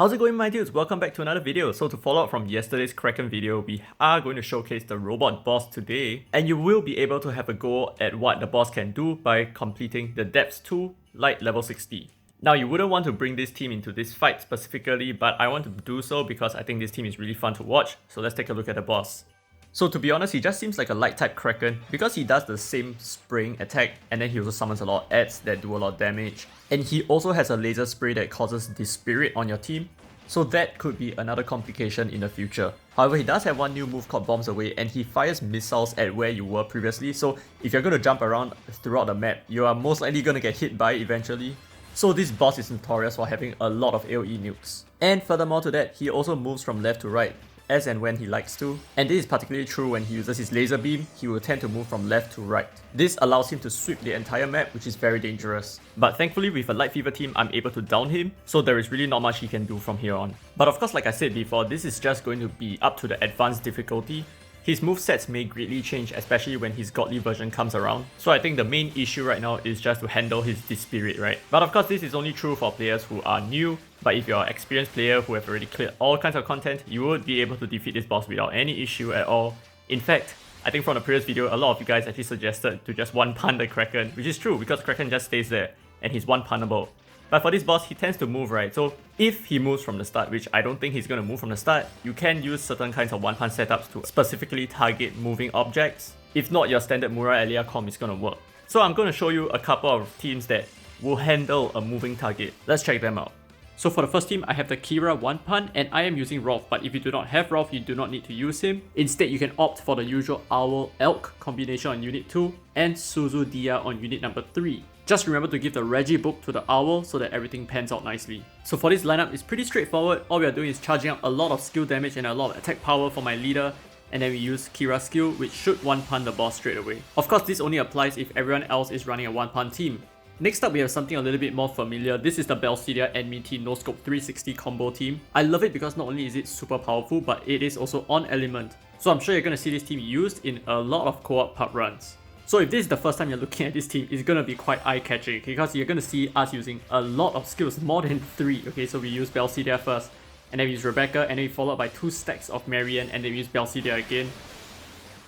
How's it going, my dudes? Welcome back to another video. So to follow up from yesterday's Kraken video, we are going to showcase the robot boss today, and you will be able to have a go at what the boss can do by completing the Depths 2 Light level 60. Now, you wouldn't want to bring this team into this fight specifically, but I want to do so because I think this team is really fun to watch, so let's take a look at the boss. So to be honest, he just seems like a light type Kraken because he does the same spraying attack, and then he also summons a lot of ads that do a lot of damage. And he also has a laser spray that causes Dispirit on your team, so that could be another complication in the future. However, he does have one new move called Bombs Away, and he fires missiles at where you were previously, so if you're going to jump around throughout the map, you are most likely going to get hit by it eventually. So this boss is notorious for having a lot of AoE nukes. And furthermore to that, he also moves from left to right, as and when he likes to, and this is particularly true when he uses his laser beam. He will tend to move from left to right. This allows him to sweep the entire map, which is very dangerous. But thankfully with a light fever team, I'm able to down him, so there is really not much he can do from here on. But of course, like I said before, this is just going to be up to the advanced difficulty. His movesets may greatly change, especially when his godly version comes around. So I think the main issue right now is just to handle his Dispirit, right? But of course, this is only true for players who are new. But if you're an experienced player who have already cleared all kinds of content, you would be able to defeat this boss without any issue at all. In fact, I think from the previous video, a lot of you guys actually suggested to just one-pun the Kraken, which is true because Kraken just stays there and he's one-punnable. But for this boss, he tends to move, right? So if he moves from the start, which I don't think he's going to move from the start, you can use certain kinds of one-punch setups to specifically target moving objects. If not, your standard Mura Elia comp is going to work. So I'm going to show you a couple of teams that will handle a moving target. Let's check them out. So for the first team, I have the Kira one-pun, and I am using Rolf, but if you do not have Rolf, you do not need to use him. Instead, you can opt for the usual Owl-Elk combination on Unit 2 and Suzu Dia on Unit number 3. Just remember to give the Reggie book to the Owl so that everything pans out nicely. So for this lineup, it's pretty straightforward. All we are doing is charging up a lot of skill damage and a lot of attack power for my leader, and then we use Kira's skill, which should one-pun the boss straight away. Of course, this only applies if everyone else is running a one-pun team. Next up, we have something a little bit more familiar. This is the Belsidia Enemy Team No Scope 360 combo team. I love it because not only is it super powerful, but it is also on element. So I'm sure you're going to see this team used in a lot of co-op pub runs. So if this is the first time you're looking at this team, it's going to be quite eye-catching, okay, because you're going to see us using a lot of skills, more than 3. Okay, so we use Belsidia first, and then we use Rebecca, and then we follow up by 2 stacks of Marianne, and then we use Belsidia again.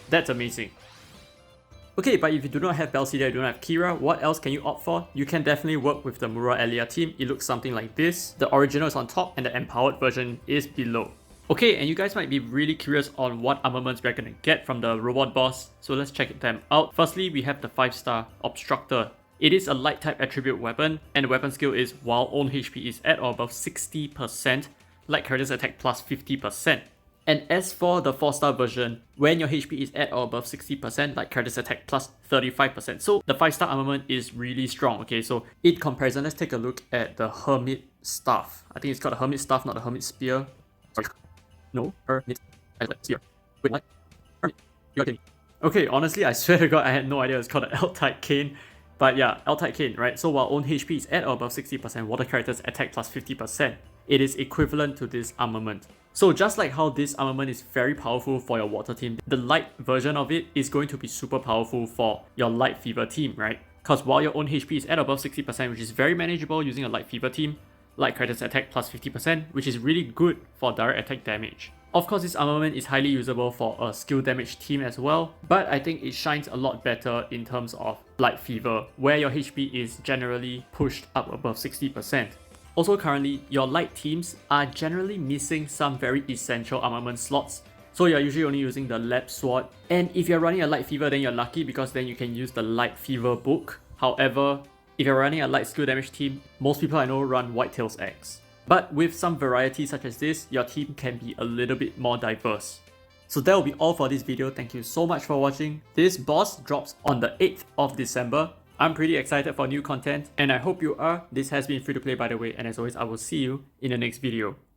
That's amazing. Okay, but if you do not have Belsidia, you do not have Kira, what else can you opt for? You can definitely work with the Mura Elia team. It looks something like this. The original is on top, and the empowered version is below. Okay, and you guys might be really curious on what armaments we're gonna get from the robot boss, so let's check them out. Firstly, we have the 5-star Obstructor. It is a light type attribute weapon, and the weapon skill is while own HP is at or above 60%, light characters attack plus 50%. And as for the 4-star version, when your HP is at or above 60%, light characters attack plus 35%. So the 5-star armament is really strong. Okay, so in comparison, let's take a look at the Hermit Staff. I think it's called a Hermit Staff, not a Hermit Spear. Sorry. No, Hermit Spear. Wait, what? Hermit. You got me. Okay, honestly, I swear to God, I had no idea it's called an L-type Cane. But yeah, L-type Cane, right? So while own HP is at or above 60%, water characters attack plus 50%. It is equivalent to this armament. So just like how this armament is very powerful for your water team, the light version of it is going to be super powerful for your light fever team, right? Because while your own HP is at above 60%, which is very manageable using a light fever team, light characters attack plus 50%, which is really good for direct attack damage. Of course, this armament is highly usable for a skill damage team as well, but I think it shines a lot better in terms of light fever, where your HP is generally pushed up above 60%. Also currently, your light teams are generally missing some very essential armament slots, so you're usually only using the Lab Sword, and if you're running a light fever, then you're lucky because then you can use the light fever book. However, if you're running a light skill damage team, most people I know run Whitetail's Axe. But with some variety such as this, your team can be a little bit more diverse. So that will be all for this video. Thank you so much for watching. This boss drops on the 8th of December. I'm pretty excited for new content, and I hope you are. This has been free to play, by the way, and as always, I will see you in the next video.